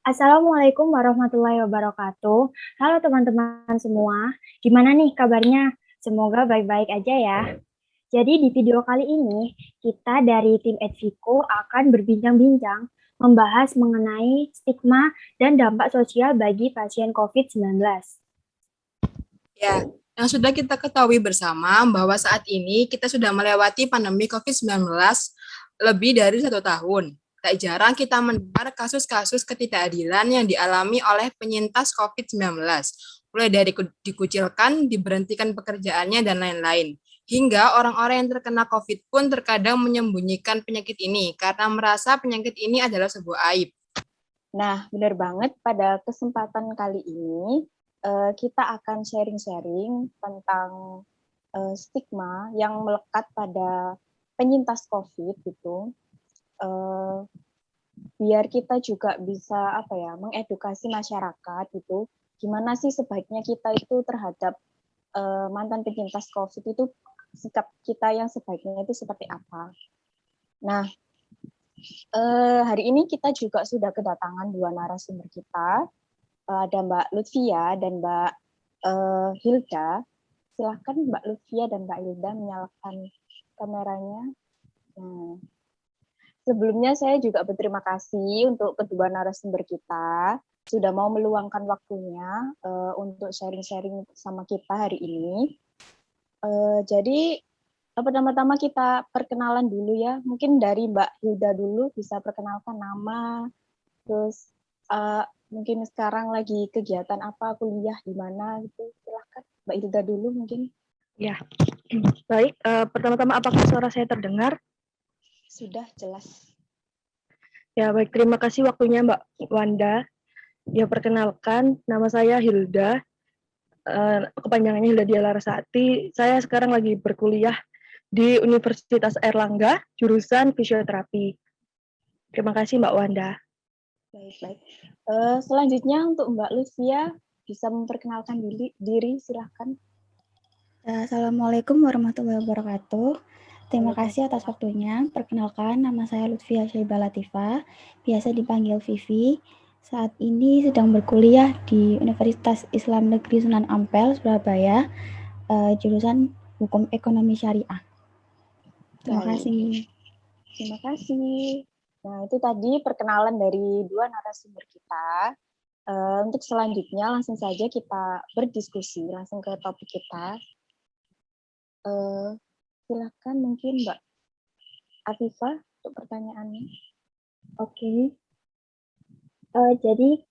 Assalamualaikum warahmatullahi wabarakatuh. Halo teman-teman semua, gimana nih kabarnya? Semoga baik-baik aja ya. Jadi di video kali ini, kita dari tim Edviko akan berbincang-bincang membahas mengenai stigma dan dampak sosial bagi pasien COVID-19. Ya, yang sudah kita ketahui bersama bahwa saat ini kita sudah melewati pandemi COVID-19 lebih dari 1 tahun. Tak jarang kita mendengar kasus-kasus ketidakadilan yang dialami oleh penyintas COVID-19, mulai dari dikucilkan, diberhentikan pekerjaannya, dan lain-lain. Hingga orang-orang yang terkena COVID pun terkadang menyembunyikan penyakit ini karena merasa penyakit ini adalah sebuah aib. Nah, benar banget pada kesempatan kali ini kita akan sharing-sharing tentang stigma yang melekat pada penyintas COVID gitu. Biar kita juga bisa mengedukasi masyarakat gitu. Gimana sih sebaiknya kita itu terhadap mantan penyintas COVID itu sikap kita yang sebaiknya itu seperti apa. Nah, hari ini kita juga sudah kedatangan 2 narasumber kita. Ada Mbak Lutfia dan Mbak Hilda. Silahkan Mbak Lutfia dan Mbak Hilda menyalakan kameranya. Nah, sebelumnya saya juga berterima kasih untuk kedua narasumber kita sudah mau meluangkan waktunya untuk sharing-sharing sama kita hari ini. Jadi pertama-tama kita perkenalan dulu ya. Mungkin dari Mbak Hilda dulu bisa perkenalkan nama, terus mungkin sekarang lagi kegiatan apa, kuliah di mana gitu. Silahkan Mbak Hilda dulu mungkin. Ya, baik. Pertama-tama apakah suara saya terdengar? Sudah jelas. Ya, baik. Terima kasih waktunya Mbak Wanda. Ya, perkenalkan, nama saya Hilda. Kepanjangannya Hilda Dia Larasati. Saya sekarang lagi berkuliah di Universitas Airlangga, jurusan fisioterapi. Terima kasih Mbak Wanda. Baik. Selanjutnya untuk Mbak Lutfia, bisa memperkenalkan diri silahkan. Assalamualaikum warahmatullahi wabarakatuh. Terima kasih atas waktunya. Perkenalkan, nama saya Lutfia Syaibah Latifah, biasa dipanggil Vivi. Saat ini sedang berkuliah di Universitas Islam Negeri Sunan Ampel, Surabaya, jurusan Hukum Ekonomi Syariah. Terima kasih. Terima kasih. Nah, itu tadi perkenalan dari 2 narasumber kita. Untuk selanjutnya langsung saja kita berdiskusi, langsung ke topik kita. Silakan mungkin Mbak Afifah untuk pertanyaannya. Oke. Jadi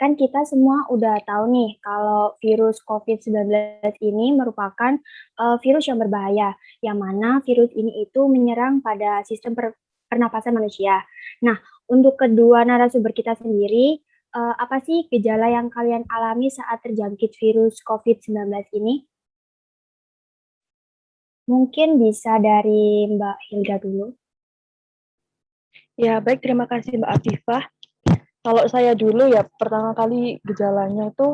kan kita semua udah tahu nih kalau virus COVID-19 ini merupakan virus yang berbahaya, yang mana virus ini itu menyerang pada sistem pernapasan manusia. Nah, untuk kedua narasumber kita sendiri, apa sih gejala yang kalian alami saat terjangkit virus COVID-19 ini? Mungkin bisa dari Mbak Hilda dulu. Ya, baik. Terima kasih Mbak Afifah. Kalau saya dulu ya, pertama kali gejalanya itu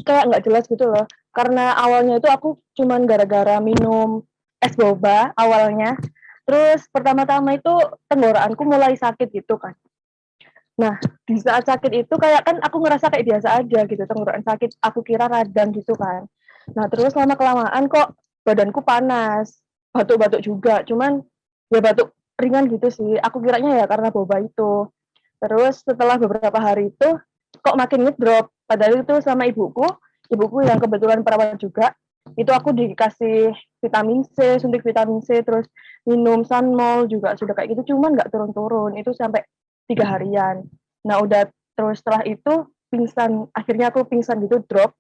kayak nggak jelas gitu loh. Karena awalnya itu aku cuman gara-gara minum es boba awalnya. Terus pertama-tama itu tenggorokanku mulai sakit gitu kan. Nah, di saat sakit itu kayak kan aku ngerasa kayak biasa aja gitu, tenggorokan sakit, aku kira radang gitu kan. Nah, terus lama-kelamaan kok badanku panas, batuk-batuk juga, cuman ya batuk ringan gitu sih. Aku kiranya ya karena boba itu. Terus setelah beberapa hari itu kok makin ngedrop. Padahal itu sama ibuku yang kebetulan perawat juga, itu aku dikasih vitamin C, suntik vitamin C, terus minum Sunmol juga sudah kayak gitu, cuman nggak turun-turun. Itu sampai 3 harian. Nah udah terus setelah itu pingsan, akhirnya aku pingsan gitu, drop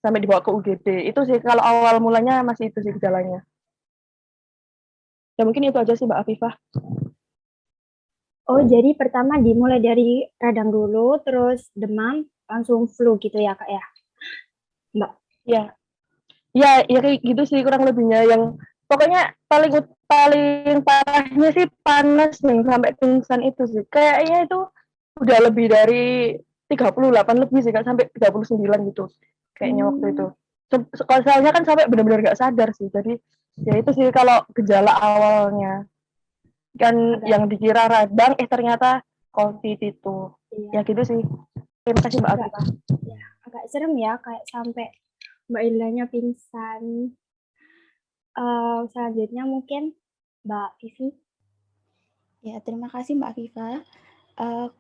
sampai dibawa ke UGD. Itu sih kalau awal mulanya masih itu sih gejalanya. Ya mungkin itu aja sih Mbak Afifah. Oh, jadi pertama dimulai dari radang dulu, terus demam, langsung flu gitu ya, Kak ya? Mbak? Ya kayak gitu sih kurang lebihnya. Yang pokoknya paling parahnya sih panas nih sampai pingsan itu sih. Kayaknya itu udah lebih dari 38 lebih sih, kan sampai 39 gitu. Kayaknya waktu itu. Kalau soalnya kan sampai benar-benar nggak sadar sih. Jadi ya itu sih kalau gejala awalnya. Kan yang dikira radang ternyata COVID itu. Iya. Ya gitu sih. Terima kasih Mbak Agak, Afifah. ya, agak serem ya, kayak sampai Mbak Ildanya pingsan. Selanjutnya mungkin Mbak Vivi. Ya, terima kasih Mbak Viva.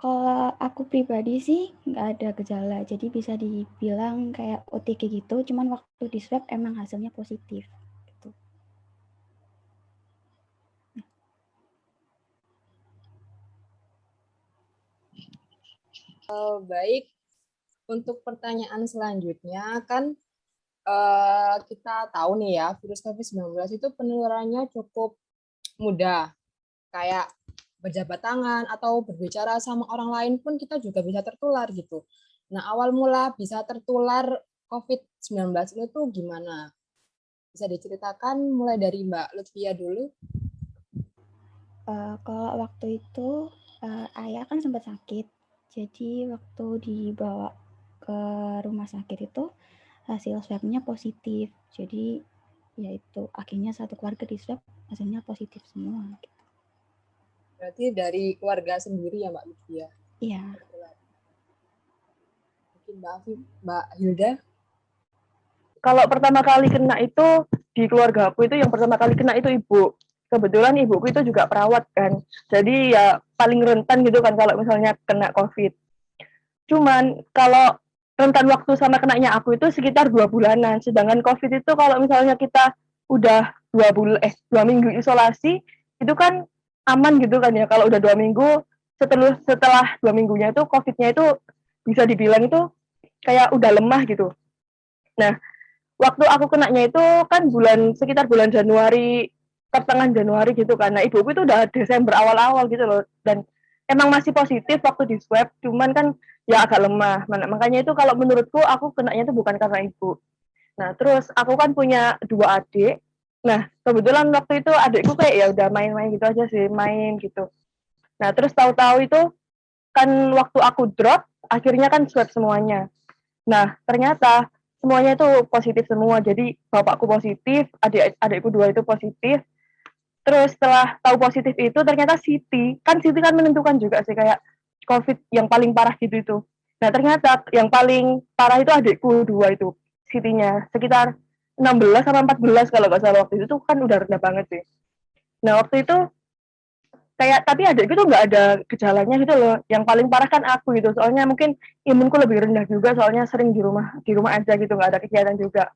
Kalau aku pribadi sih nggak ada gejala, jadi bisa dibilang kayak OTG gitu, cuman waktu di swab emang hasilnya positif. Gitu. Baik, untuk pertanyaan selanjutnya kan kita tahu nih ya, virus COVID-19 itu penularannya cukup mudah. Kayak berjabat tangan atau berbicara sama orang lain pun kita juga bisa tertular gitu. Nah, awal mula bisa tertular COVID-19 ini tuh gimana? Bisa diceritakan mulai dari Mbak Lutfia dulu? Kalau waktu itu ayah kan sempat sakit, jadi waktu dibawa ke rumah sakit itu hasil swabnya positif. Jadi ya itu akhirnya satu keluarga di swab hasilnya positif semua. Gitu. Berarti dari keluarga sendiri ya Mbak Lutfia? Iya. Mungkin Mbak Hilda? Kalau pertama kali kena itu di keluarga aku itu yang pertama kali kena itu ibu. Kebetulan ibuku itu juga perawat kan. Jadi ya paling rentan gitu kan kalau misalnya kena COVID. Cuman kalau rentan waktu sama kenanya aku itu sekitar 2 bulanan. Sedangkan COVID itu kalau misalnya kita udah 2 minggu isolasi, itu kan aman gitu kan ya. Kalau udah 2 minggu, setelah 2 minggunya itu COVID-nya itu bisa dibilang itu kayak udah lemah gitu. Nah, waktu aku kenanya itu kan sekitar bulan Januari, pertengahan Januari gitu kan. Nah, ibuku itu udah Desember awal-awal gitu loh. Dan emang masih positif waktu di swab, cuman kan ya agak lemah. Makanya itu kalau menurutku aku kenanya itu bukan karena ibu. Nah, terus aku kan punya 2 adik. Nah, kebetulan waktu itu adikku kayak ya udah main-main gitu aja sih, main gitu. Nah, terus tahu-tahu itu kan waktu aku drop, akhirnya kan swab semuanya. Nah, ternyata semuanya itu positif semua. Jadi bapakku positif, adikku 2 itu positif. Terus setelah tahu positif itu ternyata Siti kan menentukan juga sih kayak COVID yang paling parah gitu itu. Nah, ternyata yang paling parah itu adikku 2 itu, Sitinya. Sekitar 16 sama 14 kalau nggak salah waktu itu kan udah rendah banget sih. Nah, waktu itu kayak tapi adikku tuh nggak ada gejalanya gitu loh. Yang paling parah kan aku gitu. Soalnya mungkin imunku lebih rendah juga soalnya sering di rumah aja gitu, nggak ada kegiatan juga.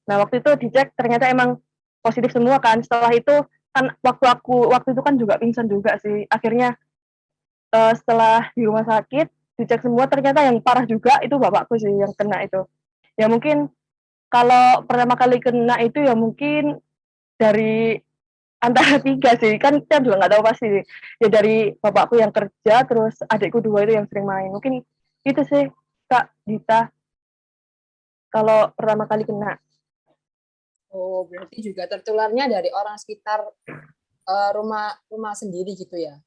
Nah, waktu itu dicek ternyata emang positif semua kan. Setelah itu kan waktu itu kan juga pingsan juga sih. Akhirnya setelah di rumah sakit dicek semua ternyata yang parah juga itu bapakku sih yang kena itu. Ya mungkin kalau pertama kali kena itu ya mungkin dari antara 3 sih, kan kita juga nggak tahu pasti. Ya dari bapakku yang kerja, terus adikku 2 itu yang sering main. Mungkin itu sih, Kak Dita, kalau pertama kali kena. Oh, berarti juga tertularnya dari orang sekitar rumah sendiri gitu ya?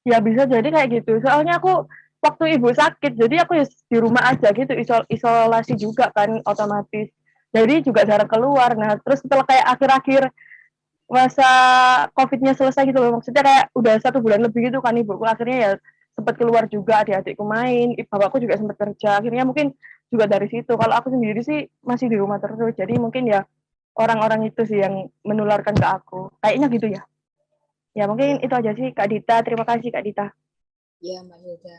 Ya bisa jadi kayak gitu. Soalnya aku waktu ibu sakit, jadi aku di rumah aja gitu, isolasi juga kan otomatis. Jadi juga jarang keluar. Nah, terus setelah kayak akhir-akhir masa COVID-nya selesai gitu loh, maksudnya kayak udah 1 bulan lebih gitu kan ibuku akhirnya ya sempat keluar juga, adik-adikku main, bapakku juga sempat kerja, akhirnya mungkin juga dari situ. Kalau aku sendiri sih masih di rumah terus, jadi mungkin ya orang-orang itu sih yang menularkan ke aku, kayaknya gitu ya. Ya mungkin itu aja sih Kak Dita, terima kasih Kak Dita. Iya, Mbak Hilda.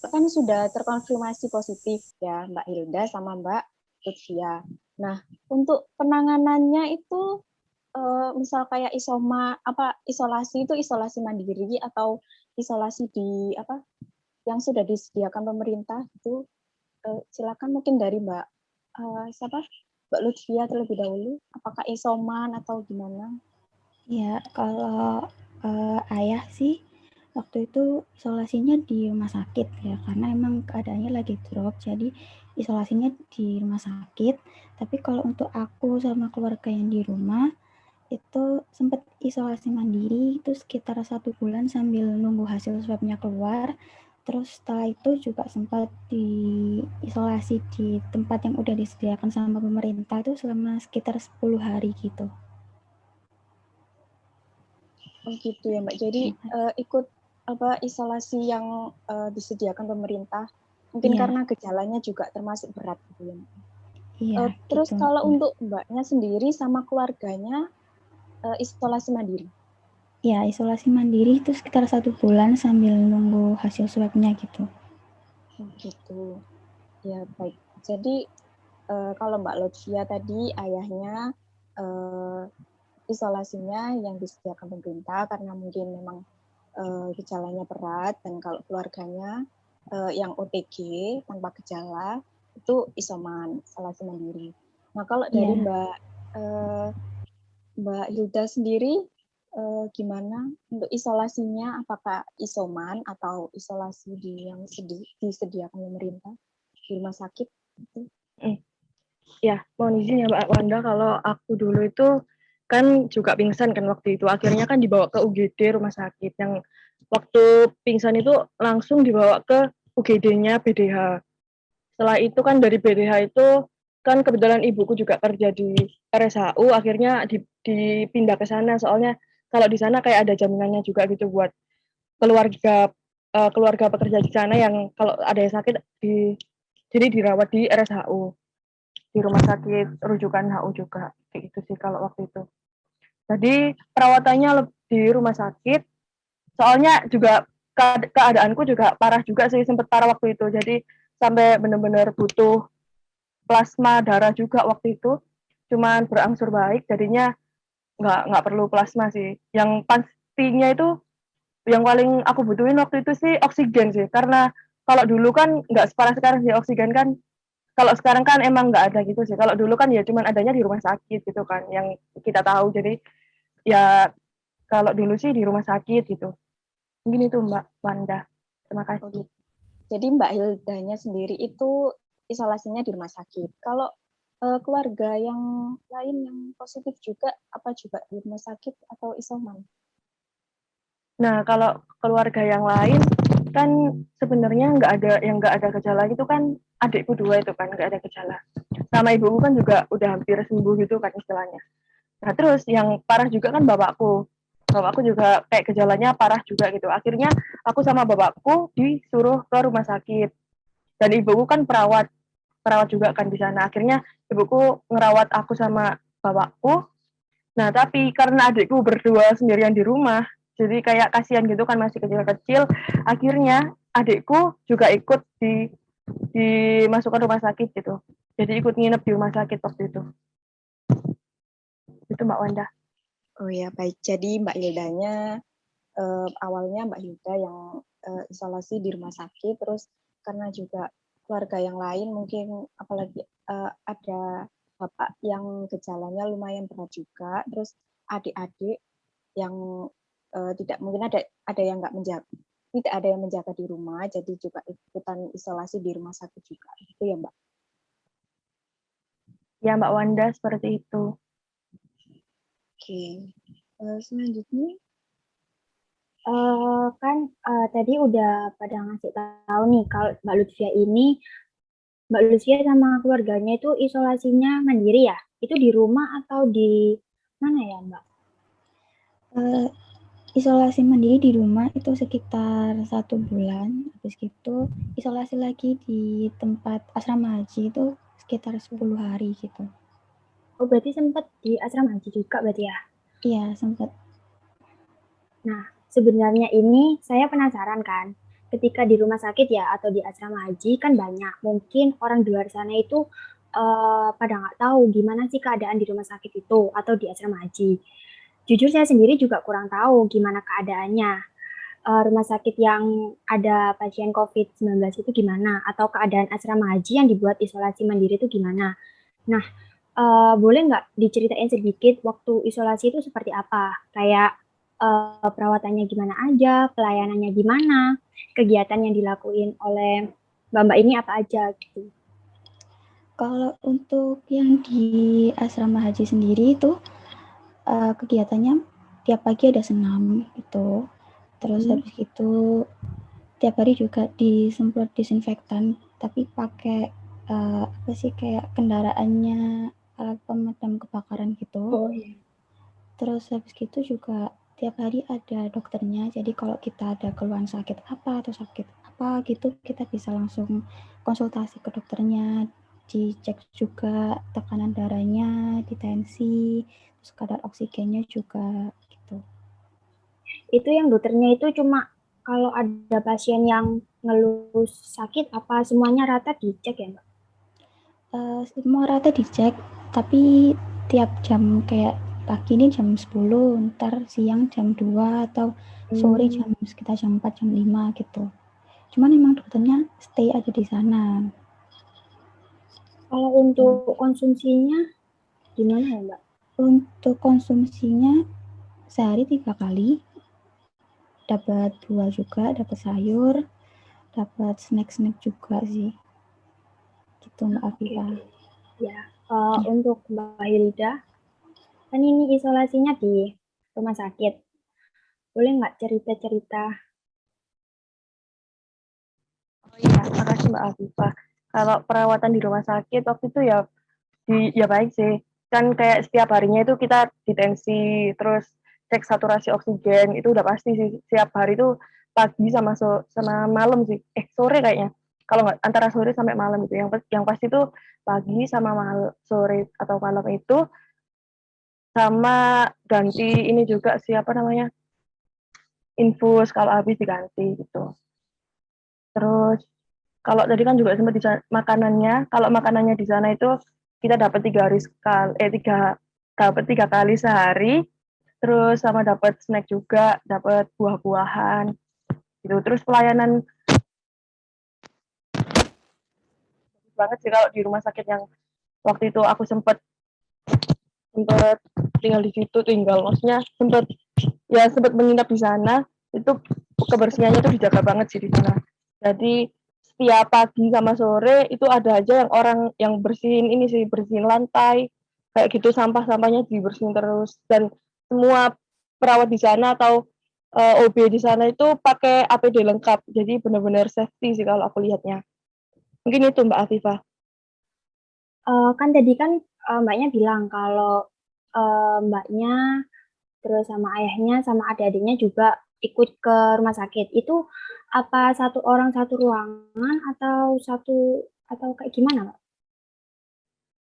Kan sudah terkonfirmasi positif ya Mbak Hilda sama Mbak Lutfia. Nah, untuk penanganannya itu misal kayak isolasi itu isolasi mandiri atau isolasi di yang sudah disediakan pemerintah itu silakan mungkin dari Mbak Mbak Lutfia terlebih dahulu. Apakah isoman atau gimana? Ya, kalau ayah sih waktu itu isolasinya di rumah sakit ya, karena emang keadaannya lagi drop, jadi isolasinya di rumah sakit. Tapi kalau untuk aku sama keluarga yang di rumah, itu sempat isolasi mandiri itu sekitar 1 bulan sambil nunggu hasil swabnya keluar. Terus setelah itu juga sempat diisolasi di tempat yang udah disediakan sama pemerintah itu selama sekitar 10 hari gitu. Oh gitu ya Mbak. Jadi ikut isolasi yang disediakan pemerintah. Mungkin Iya. karena gejalanya juga termasuk berat gitu ya Mbak. Iya, Terus gitu. kalau Iya. untuk Mbaknya sendiri sama keluarganya isolasi mandiri. Ya, isolasi mandiri itu sekitar 1 bulan sambil nunggu hasil swabnya gitu. Gitu. Ya baik. Jadi kalau Mbak Lutfia tadi ayahnya isolasinya yang disediakan pemerintah karena mungkin memang gejalanya berat, dan kalau keluarganya yang OTG tanpa gejala itu isoman, isolasi mandiri. Nah kalau dari Iya. Mbak Hilda sendiri gimana untuk isolasinya? Apakah isoman atau isolasi yang disediakan pemerintah di rumah sakit? Ya, mohon izin ya Mbak Wanda, kalau aku dulu itu kan juga pingsan kan waktu itu. Akhirnya kan dibawa ke UGD rumah sakit. Yang waktu pingsan itu langsung dibawa ke UGD-nya BDH. Setelah itu kan dari BDH itu kan kebetulan ibuku juga kerja di RSHU, akhirnya dipindah ke sana. Soalnya kalau di sana kayak ada jaminannya juga gitu buat keluarga keluarga pekerja di sana yang kalau ada yang sakit jadi dirawat di RSHU, di rumah sakit rujukan HU juga kayak gitu sih kalau waktu itu. Jadi perawatannya di rumah sakit, soalnya juga keadaanku juga parah juga sih, sempat parah waktu itu. Jadi sampai benar-benar butuh plasma darah juga waktu itu. Cuman berangsur baik, jadinya nggak perlu plasma sih. Yang pastinya itu yang paling aku butuhin waktu itu sih oksigen sih, karena kalau dulu kan nggak separah sekarang sih oksigen kan. Kalau sekarang kan emang nggak ada gitu sih. Kalau dulu kan ya cuman adanya di rumah sakit gitu kan, yang kita tahu. Jadi ya kalau dulu sih di rumah sakit gitu. Mungkin itu Mbak Wanda. Terima kasih. Jadi Mbak Hildanya sendiri itu isolasinya di rumah sakit. Kalau keluarga yang lain yang positif juga, apa juga di rumah sakit atau isoman? Nah, kalau keluarga yang lain kan sebenarnya nggak ada gejala gitu kan, adikku 2 itu kan nggak ada gejala. Sama ibuku kan juga udah hampir sembuh gitu kan istilahnya. Nah, terus yang parah juga kan bapakku. Bapakku juga kayak gejalanya parah juga gitu. Akhirnya aku sama bapakku disuruh ke rumah sakit. Dan ibuku kan perawat juga kan di sana. Akhirnya ibuku ngerawat aku sama bapakku. Nah, tapi karena adikku berdua sendirian di rumah, jadi kayak kasihan gitu kan, masih kecil-kecil. Akhirnya adikku juga ikut dimasukkan rumah sakit gitu. Jadi ikut nginep di rumah sakit waktu itu. Itu Mbak Wanda. Oh ya, baik. Jadi Mbak Hildanya awalnya Mbak Hilda yang isolasi di rumah sakit, terus karena juga keluarga yang lain mungkin apalagi ada bapak yang gejalanya lumayan berat juga, terus adik-adik yang tidak mungkin ada yang nggak menjaga, tidak ada yang menjaga di rumah, jadi juga ikutan isolasi di rumah sakit juga, gitu ya Mbak? Ya Mbak Wanda, seperti itu. Oke, selanjutnya Tadi udah pada ngasih tahu nih kalau Mbak Lutfia sama keluarganya itu isolasinya mandiri ya? Itu di rumah atau di mana ya, Mbak? Isolasi mandiri di rumah itu sekitar 1 bulan. Habis itu isolasi lagi di tempat asrama haji itu sekitar 10 hari gitu. Oh, berarti sempat di asrama haji juga berarti ya? Iya, sempat. Nah, sebenarnya ini saya penasaran kan, ketika di rumah sakit ya atau di asrama haji kan banyak. Mungkin orang di luar sana itu pada nggak tahu gimana sih keadaan di rumah sakit itu atau di asrama haji. Jujur saya sendiri juga kurang tahu gimana keadaannya. Rumah sakit yang ada pasien COVID-19 itu gimana? Atau keadaan asrama haji yang dibuat isolasi mandiri itu gimana? Nah, boleh nggak diceritain sedikit waktu isolasi itu seperti apa? Kayak perawatannya gimana aja, pelayanannya gimana, kegiatan yang dilakuin oleh Mbak ini apa aja gitu. Kalau untuk yang di asrama haji sendiri itu kegiatannya tiap pagi ada senam gitu. Terus habis itu tiap hari juga disemprot disinfektan, tapi pakai apa sih kayak kendaraannya alat pemadam kebakaran gitu. Oh iya. Terus habis gitu juga tiap hari ada dokternya, jadi kalau kita ada keluhan sakit apa atau sakit apa gitu, kita bisa langsung konsultasi ke dokternya, dicek juga tekanan darahnya, ditensi, terus kadar oksigennya juga gitu. Itu yang dokternya itu cuma kalau ada pasien yang ngeluh sakit, apa semuanya rata dicek ya, Mbak? Semua rata dicek, tapi tiap jam kayak pagi ini jam 10, ntar siang jam 2, atau sore jam sekitar jam 4, jam 5 gitu. Cuman emang dokternya stay aja di sana. Kalau untuk konsumsinya gimana ya, Mbak? Untuk konsumsinya sehari 3 kali, dapat buah juga, dapat sayur, dapat snack-snack juga sih. Gitu Mbak Afifah. Ya, untuk Mbak Hilda, kan ini isolasinya di rumah sakit. Boleh nggak cerita-cerita? Oh iya, makasih Mbak Afifah. Kalau perawatan di rumah sakit waktu itu ya baik sih. Kan kayak setiap harinya itu kita ditensi, terus cek saturasi oksigen, itu udah pasti sih. Setiap hari itu pagi sama malam sih. Sore kayaknya. Kalau nggak antara sore sampai malam itu. Yang pasti itu pagi sama sore atau malam itu, sama ganti ini juga siapa namanya? Infus kalau habis diganti gitu. Terus kalau tadi kan juga sempat makanannya, kalau makanannya di sana itu kita dapat 3 hari sekali, dapat 3 kali sehari, terus sama dapat snack juga, dapat buah-buahan, gitu. Terus pelayanan banget sih kalau di rumah sakit yang waktu itu aku sempat tinggal di situ, maksudnya sempat menginap di sana, itu kebersihannya itu dijaga banget sih di sana. Jadi setiap pagi sama sore itu ada aja yang orang yang bersihin lantai kayak gitu, sampahnya dibersihin terus, dan semua perawat di sana atau OB di sana itu pakai APD lengkap, jadi benar-benar safety sih kalau aku lihatnya. Mungkin itu Mbak Afifah. Kan tadi kan Mbaknya bilang kalau Mbaknya terus sama ayahnya sama adik-adiknya juga ikut ke rumah sakit. Itu apa satu orang satu ruangan atau kayak gimana, Mbak?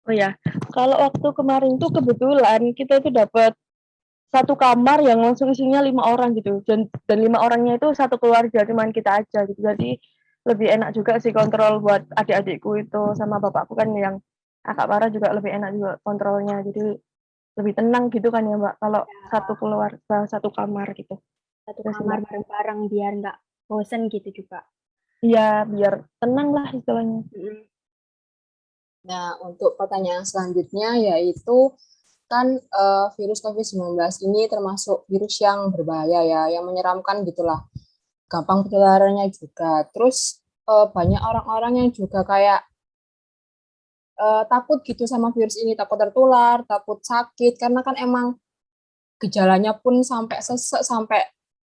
Oh ya, kalau waktu kemarin tuh kebetulan kita itu dapat satu kamar yang langsung isinya 5 orang gitu, dan 5 orangnya itu satu keluarga, cuman kita aja gitu. Jadi lebih enak juga sih kontrol buat adik-adikku itu, sama bapakku kan yang agak parah juga lebih enak juga kontrolnya. Jadi lebih tenang gitu kan ya Mbak, kalau satu keluarga satu kamar gitu. Satu Terus kamar Mbak, bareng-bareng biar nggak bosen gitu juga. iya biar tenang lah istilahnya. Nah, untuk pertanyaan selanjutnya yaitu kan virus COVID-19 ini termasuk virus yang berbahaya ya, yang menyeramkan gitulah. Gampang penularannya juga. Terus banyak orang-orang yang juga kayak takut gitu sama virus ini, takut tertular, takut sakit, karena kan emang gejalanya pun sampai sesek, sampai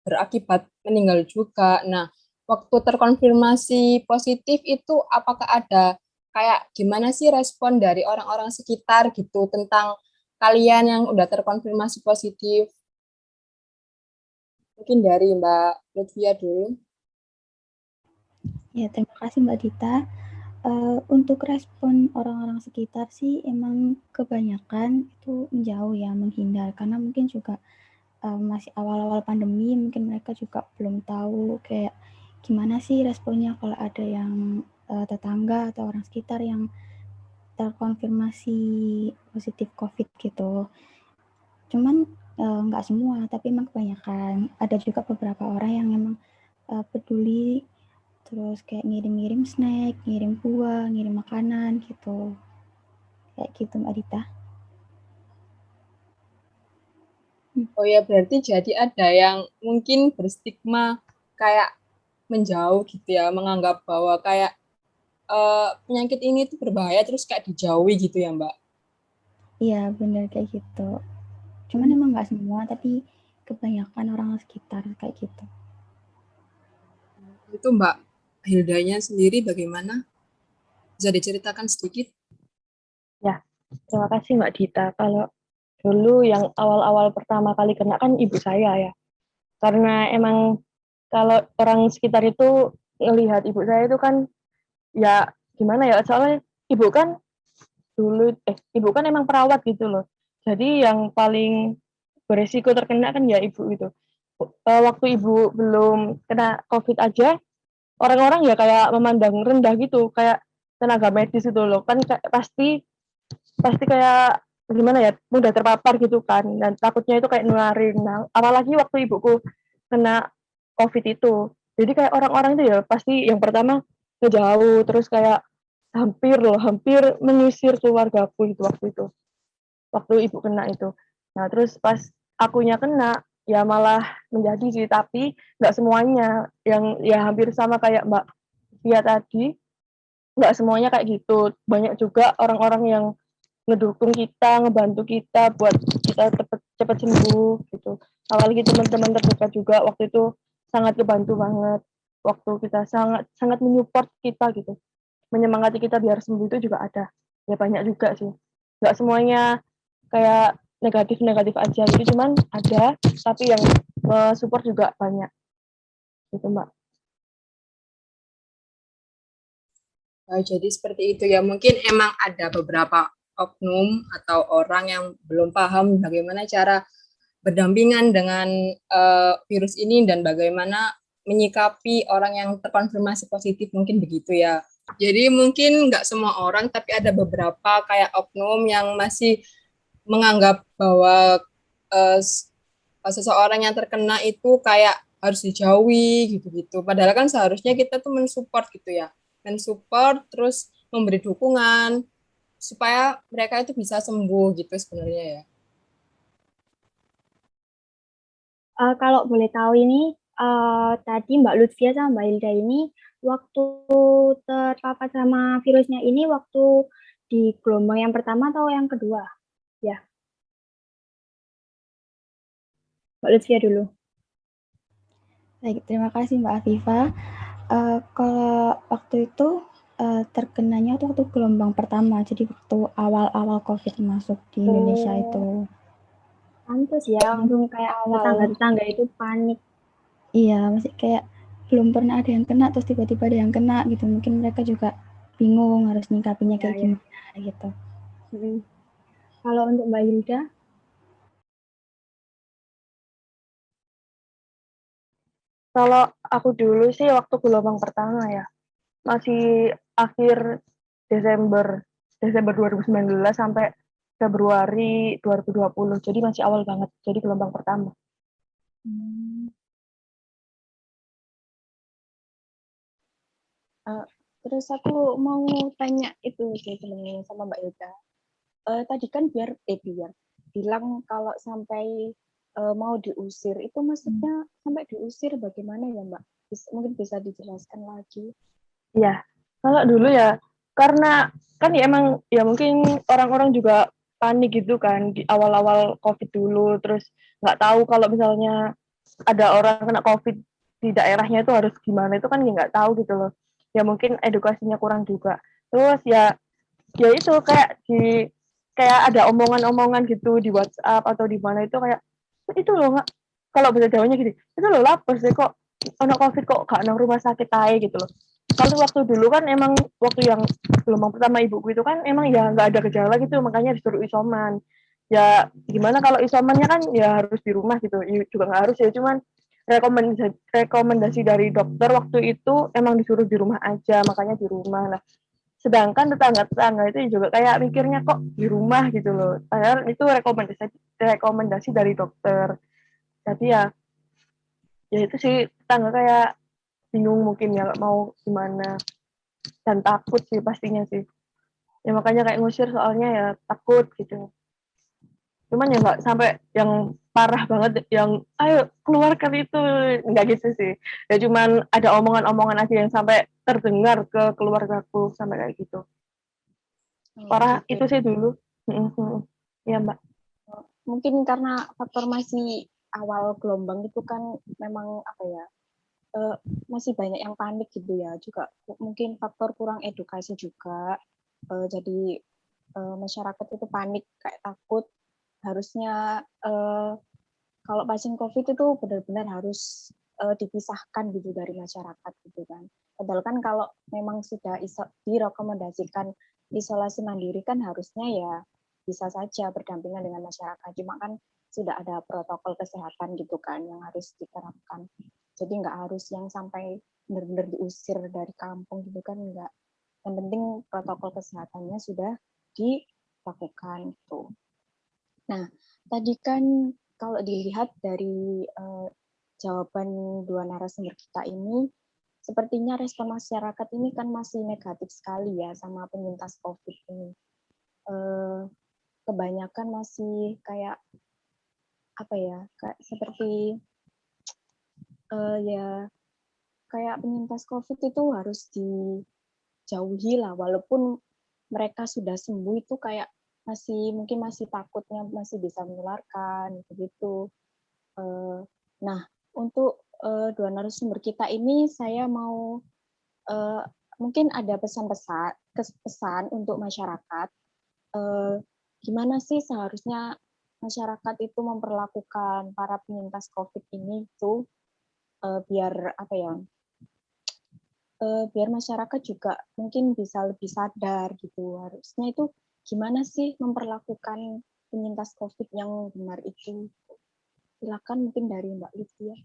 berakibat meninggal juga. Nah, waktu terkonfirmasi positif itu apakah ada kayak gimana sih respon dari orang-orang sekitar gitu tentang kalian yang udah terkonfirmasi positif? Mungkin dari Mbak Lutfia dulu. Ya, terima kasih Mbak Dita. Untuk respon orang-orang sekitar sih emang kebanyakan itu menjauh ya, menghindar, karena mungkin juga masih awal-awal pandemi, mungkin mereka juga belum tahu kayak gimana sih responnya kalau ada yang tetangga atau orang sekitar yang terkonfirmasi positif COVID gitu. Cuman nggak semua, tapi emang kebanyakan. Ada juga beberapa orang yang memang peduli, terus kayak ngirim-ngirim snack, ngirim buah, ngirim makanan gitu. Kayak gitu Mbak Dita. Oh ya, berarti jadi ada yang mungkin berstigma kayak menjauh gitu ya, menganggap bahwa kayak penyakit ini tuh berbahaya terus kayak dijauhi gitu ya, Mbak. Iya bener kayak gitu. Cuman emang nggak semua, tapi kebanyakan orang sekitar kayak gitu. Itu Mbak Hildanya sendiri bagaimana? Bisa diceritakan sedikit? Ya, terima kasih Mbak Dita. Kalau dulu yang awal-awal pertama kali kena kan ibu saya ya. Karena emang kalau orang sekitar itu ngelihat ibu saya itu kan ya gimana ya, soalnya ibu kan ibu kan emang perawat gitu loh. Jadi yang paling beresiko terkena kan ya ibu gitu. Waktu ibu belum kena COVID aja, orang-orang ya kayak memandang rendah gitu, kayak tenaga medis itu loh. Kan pasti pasti kayak gimana ya, mudah terpapar gitu kan, dan takutnya itu kayak nularin. Nah, apalagi waktu ibuku kena COVID itu. Jadi kayak orang-orang itu ya pasti yang pertama ngejauh, terus kayak hampir mengusir keluargaku itu waktu ibu kena itu. Nah, terus pas akunya kena, ya malah menjadi sih, tapi nggak semuanya yang ya hampir sama kayak Mbak Via tadi, nggak semuanya kayak gitu. Banyak juga orang-orang yang ngedukung kita, ngebantu kita buat kita cepet sembuh gitu. Apalagi teman-teman terdekat juga waktu itu sangat kebantu banget. Waktu kita sangat sangat menyupport kita gitu, menyemangati kita biar sembuh itu juga ada. Ya banyak juga sih. Nggak semuanya kayak negatif-negatif aja gitu, cuman ada, tapi yang support juga banyak gitu Mbak. Jadi seperti itu ya, mungkin emang ada beberapa oknum atau orang yang belum paham bagaimana cara berdampingan dengan virus ini dan bagaimana menyikapi orang yang terkonfirmasi positif, mungkin begitu ya. Jadi mungkin nggak semua orang, tapi ada beberapa kayak oknum yang masih menganggap bahwa seseorang yang terkena itu kayak harus dijauhi gitu-gitu. Padahal kan seharusnya kita tuh mensupport gitu ya, mensupport terus memberi dukungan supaya mereka itu bisa sembuh gitu sebenarnya ya. Kalau boleh tahu ini, tadi Mbak Lutfia sama Mbak Hilda ini waktu terpapar sama virusnya ini waktu di gelombang yang pertama atau yang kedua? Ya, Mbak Lutfia dulu. Baik, terima kasih Mbak Afifa. Kalau waktu itu terkenanya waktu gelombang pertama, jadi waktu awal-awal COVID masuk di Indonesia itu. Pantes ya, langsung kayak tetangga-tetangga itu panik. Iya, masih kayak belum pernah ada yang kena, terus tiba-tiba ada yang kena gitu. Mungkin mereka juga bingung harus nyikapinya kayak gimana gitu. Kalau untuk Mbak Hilda? Kalau aku dulu sih waktu gelombang pertama ya, masih akhir Desember Desember 2019 sampai Februari 2020. Jadi masih awal banget. Jadi gelombang pertama. Terus aku mau tanya itu sih sebenarnya sama Mbak Hilda. Tadi kan bilang kalau sampai mau diusir, itu maksudnya sampai diusir bagaimana ya Mbak? Mungkin bisa dijelaskan lagi. Iya, kalau dulu ya, karena kan ya emang ya mungkin orang-orang juga panik gitu kan di awal-awal COVID dulu, terus nggak tahu kalau misalnya ada orang kena COVID di daerahnya itu harus gimana, itu kan ya nggak tahu gitu loh. Ya mungkin edukasinya kurang juga. Terus ya itu kayak ada omongan-omongan gitu di WhatsApp atau di mana itu kayak itu loh nggak, kalau bahasa Jawanya gini, itu loh lapar sih kok ono COVID kok gak nang rumah sakit aja gitu loh. Kalau waktu dulu kan emang waktu yang gelombang pertama ibuku itu kan emang ya nggak ada gejala gitu, makanya disuruh isoman. Ya gimana kalau isomannya kan ya harus di rumah gitu, ya, juga nggak harus ya, cuman rekomendasi dari dokter waktu itu emang disuruh di rumah aja, makanya di rumah. Nah, sedangkan tetangga-tetangga itu juga kayak mikirnya kok di rumah gitu loh, padahal itu rekomendasi dari dokter. Jadi ya itu sih, tetangga kayak bingung mungkin ya, nggak mau gimana, dan takut sih pastinya sih, ya makanya kayak ngusir soalnya ya takut gitu. Cuman ya nggak sampai yang parah banget yang ayo keluarkan itu, nggak gitu sih. Ya cuman ada omongan-omongan aja yang sampai terdengar ke keluargaku sampai kayak gitu. Parah Gitu. itu sih dulu. Ya Mbak. Mungkin karena faktor masih awal gelombang itu kan memang apa ya, masih banyak yang panik gitu ya, juga mungkin faktor kurang edukasi juga, jadi masyarakat itu panik kayak takut harusnya kalau pasien COVID itu benar-benar harus dipisahkan gitu dari masyarakat gitu kan. Padahal kan kalau memang sudah direkomendasikan isolasi mandiri kan harusnya ya bisa saja berdampingan dengan masyarakat. Cuma kan sudah ada protokol kesehatan gitu kan yang harus diterapkan. Jadi nggak harus yang sampai benar-benar diusir dari kampung gitu kan, nggak. Yang penting protokol kesehatannya sudah dilakukan gitu. Nah, tadi kan kalau dilihat dari jawaban dua narasumber kita ini, sepertinya respon masyarakat ini kan masih negatif sekali ya sama penyintas COVID ini. Kebanyakan masih kayak apa ya, kayak seperti ya kayak penyintas COVID itu harus dijauhi lah, walaupun mereka sudah sembuh itu kayak mungkin masih takutnya masih bisa menularkan gitu. Nah, untuk dua narasumber kita ini saya mau mungkin ada pesan untuk masyarakat. Gimana sih seharusnya masyarakat itu memperlakukan para penyintas COVID ini itu biar apa ya? Biar masyarakat juga mungkin bisa lebih sadar gitu. Harusnya itu gimana sih memperlakukan penyintas COVID yang benar itu? Silakan mungkin dari Mbak Lydia.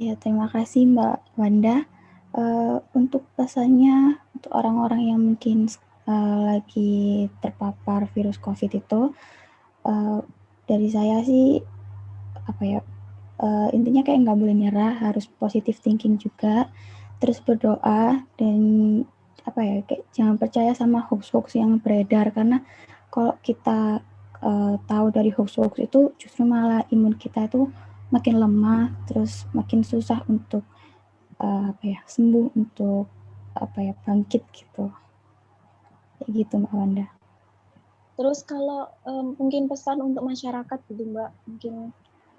Ya, terima kasih Mbak Wanda. Untuk pesannya untuk orang-orang yang mungkin lagi terpapar virus COVID itu, dari saya sih apa ya, intinya kayak nggak boleh nyerah, harus positive thinking juga, terus berdoa dan apa ya, kayak jangan percaya sama hoax-hoax yang beredar, karena kalau kita tahu dari hoax-hoax itu justru malah imun kita itu makin lemah, terus makin susah untuk apa ya, sembuh, untuk apa ya, bangkit gitu. Kayak gitu Mbak Wanda. Terus kalau mungkin pesan untuk masyarakat gitu Mbak, mungkin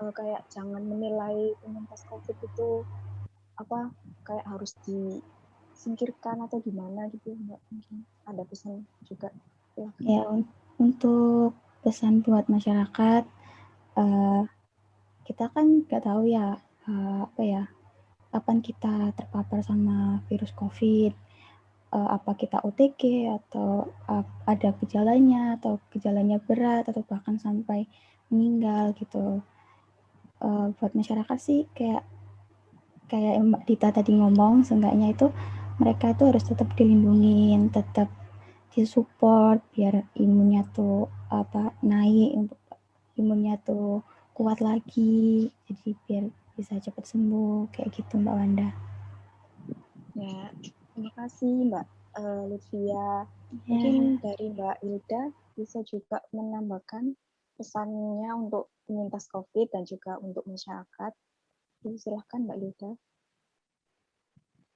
kayak jangan menilai penyintas COVID itu apa kayak harus disingkirkan atau gimana gitu Mbak, mungkin ada pesan juga. Ya, untuk pesan buat masyarakat, kita kan nggak tahu ya apa ya, kapan kita terpapar sama virus COVID, apa kita OTG atau ada gejalanya atau gejalanya berat atau bahkan sampai meninggal gitu. Buat masyarakat sih kayak Mbak Dita tadi ngomong, seenggaknya itu mereka itu harus tetap dilindungin, tetap disupport biar imunnya tuh apa naik, untuk imunnya tuh kuat lagi, jadi biar bisa cepat sembuh kayak gitu Mbak Wanda. Ya, terima kasih Mbak Lutfia. Ya. Mungkin dari Mbak Hilda bisa juga menambahkan pesannya untuk penyintas COVID dan juga untuk masyarakat. Silahkan Mbak Hilda.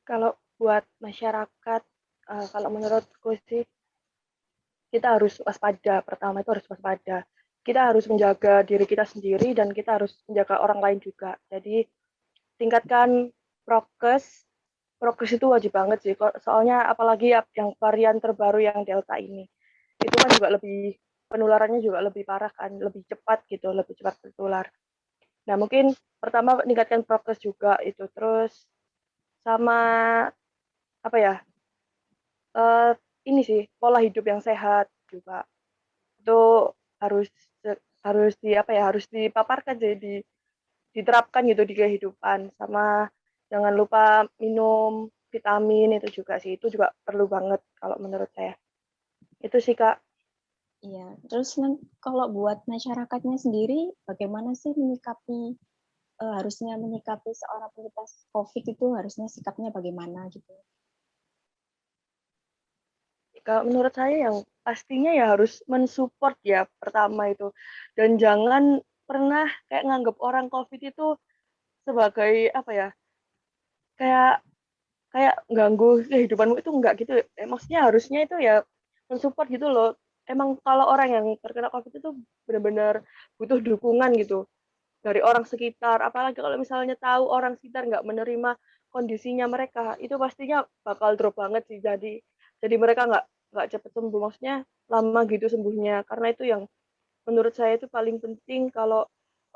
Kalau buat masyarakat, kalau menurutku sih kita harus waspada. Pertama itu harus waspada. Kita harus menjaga diri kita sendiri dan kita harus menjaga orang lain juga. Jadi tingkatkan prokes. Prokes itu wajib banget sih. Soalnya apalagi yang varian terbaru yang Delta ini. Itu kan juga lebih, penularannya juga lebih parah kan, lebih cepat gitu, lebih cepat tertular. Nah mungkin pertama meningkatkan prokes juga itu. Terus sama apa ya, ini sih pola hidup yang sehat juga itu harus harus harus dipaparkan, jadi diterapkan gitu di kehidupan. Sama jangan lupa minum vitamin, itu juga sih, itu juga perlu banget kalau menurut saya. Itu sih Kak. Iya, terus kalau buat masyarakatnya sendiri, bagaimana sih harusnya menyikapi seorang penyintas COVID itu harusnya sikapnya bagaimana gitu? Kalau menurut saya yang pastinya ya harus mensupport ya pertama itu, dan jangan pernah kayak nganggap orang COVID itu sebagai apa ya, kayak kayak ganggu kehidupanmu, itu enggak gitu. Maksudnya harusnya itu ya mensupport gitu loh. Emang kalau orang yang terkena COVID itu benar-benar butuh dukungan gitu dari orang sekitar. Apalagi kalau misalnya tahu orang sekitar nggak menerima kondisinya mereka, itu pastinya bakal drop banget sih. Jadi mereka nggak cepat sembuh. Maksudnya lama gitu sembuhnya. Karena itu yang menurut saya itu paling penting kalau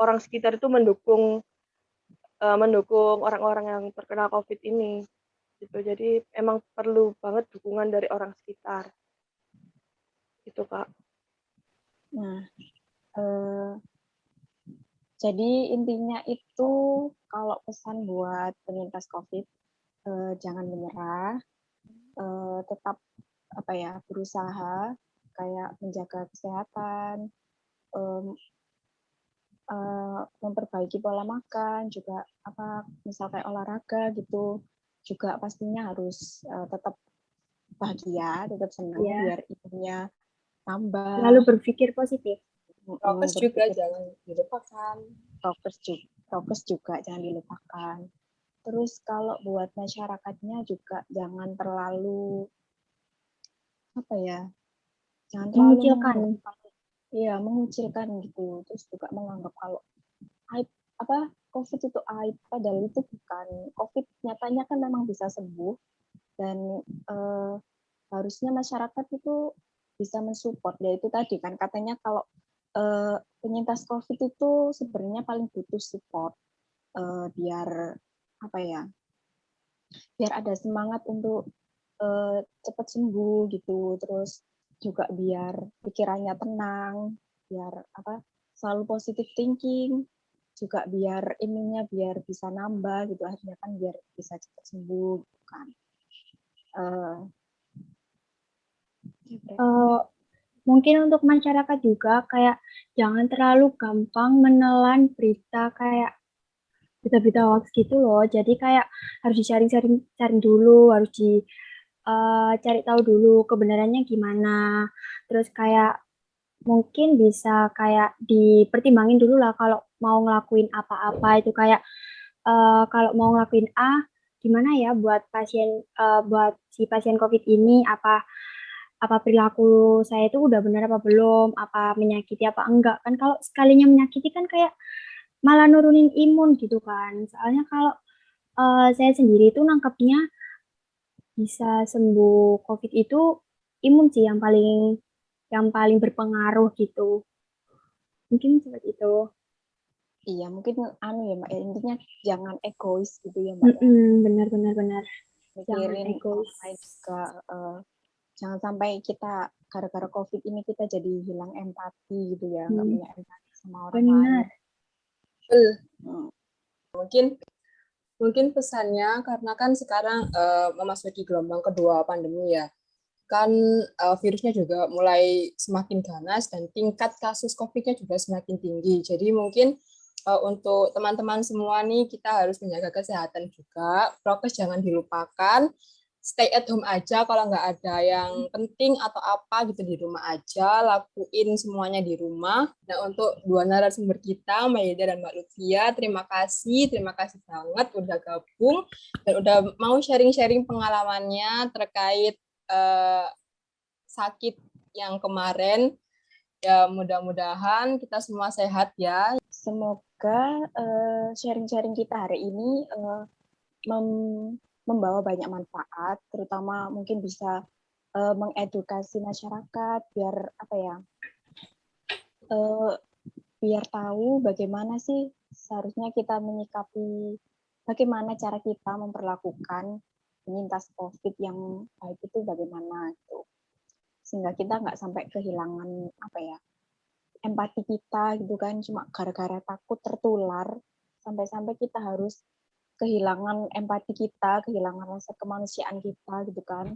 orang sekitar itu mendukung orang-orang yang terkena COVID ini gitu. Jadi emang perlu banget dukungan dari orang sekitar. Gitu, Kak. Nah, jadi intinya itu kalau pesan buat penyintas COVID, jangan menyerah, tetap berusaha kayak menjaga kesehatan, memperbaiki pola makan, juga misal kayak olahraga gitu, juga pastinya harus tetap bahagia, tetap senang biar imunnya tambah. Lalu berpikir positif. Prokes juga jangan dilupakan. Prokes juga jangan dilupakan. Terus kalau buat masyarakatnya juga jangan terlalu jangan terlalu mengucilkan gitu. Terus juga menganggap kalau aib COVID itu aib, padahal itu bukan. COVID nyatanya kan memang bisa sembuh dan harusnya masyarakat itu bisa mensupport. Ya itu tadi kan katanya kalau penyintas COVID itu sebenarnya paling butuh support biar biar ada semangat untuk cepat sembuh gitu, terus juga biar pikirannya tenang, biar selalu positive thinking, juga biar imunnya biar bisa nambah gitu, akhirnya kan biar bisa cepat sembuh gitu kan. Mungkin untuk masyarakat juga kayak jangan terlalu gampang menelan berita kayak berita-berita hoax gitu loh. Jadi kayak harus dicari dulu, harus cari tahu dulu kebenarannya gimana. Terus kayak mungkin bisa kayak dipertimbangin dulu lah kalau mau ngelakuin apa-apa itu kayak kalau mau ngelakuin A gimana ya buat si pasien COVID ini apa perilaku saya itu udah benar apa belum, apa menyakiti apa enggak. Kan kalau sekalinya menyakiti kan kayak malah nurunin imun gitu kan. Soalnya kalau saya sendiri itu nangkapnya bisa sembuh COVID itu imun sih yang paling berpengaruh gitu. Mungkin seperti itu. Iya, mungkin ya Mbak, intinya jangan egois gitu ya Mbak. Benar. Jangan Mikirin egois. orang lain juga. Jangan sampai kita gara-gara COVID ini kita jadi hilang empati gitu ya, nggak punya empati sama orang Benar. lain. Mungkin pesannya karena kan sekarang memasuki gelombang kedua pandemi ya. Kan virusnya juga mulai semakin ganas dan tingkat kasus COVID-nya juga semakin tinggi. Jadi mungkin untuk teman-teman semua nih kita harus menjaga kesehatan juga. Prokes jangan dilupakan. Stay at home aja kalau nggak ada yang penting atau apa gitu di rumah aja. Lakuin semuanya di rumah. Nah untuk dua narasumber kita, Mbak Yeda dan Mbak Lutfia, terima kasih banget udah gabung dan udah mau sharing-sharing pengalamannya terkait sakit yang kemarin. Ya mudah-mudahan kita semua sehat ya. Semoga sharing-sharing kita hari ini membawa banyak manfaat, terutama mungkin bisa mengedukasi masyarakat biar biar tahu bagaimana sih seharusnya kita menyikapi, bagaimana cara kita memperlakukan penyintas COVID yang baik itu bagaimana gitu, sehingga kita nggak sampai kehilangan empati kita gitu kan, cuma gara-gara takut tertular sampai-sampai kita harus kehilangan empati kita, kehilangan rasa kemanusiaan kita gitu kan.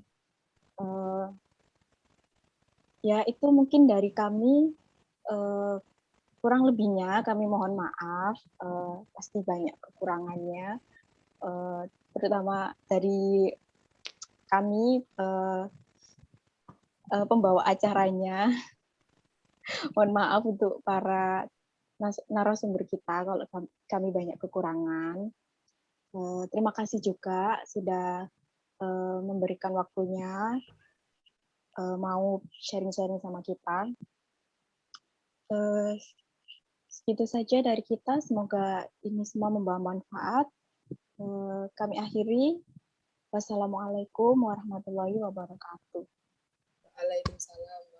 Ya itu mungkin dari kami, kurang lebihnya kami mohon maaf, pasti banyak kekurangannya, terutama dari kami pembawa acaranya. Mohon maaf untuk para narasumber kita kalau kami banyak kekurangan. Terima kasih juga sudah memberikan waktunya, mau sharing-sharing sama kita. Segitu saja dari kita, semoga ini semua membawa manfaat. Kami akhiri. Wassalamualaikum warahmatullahi wabarakatuh. Waalaikumsalam.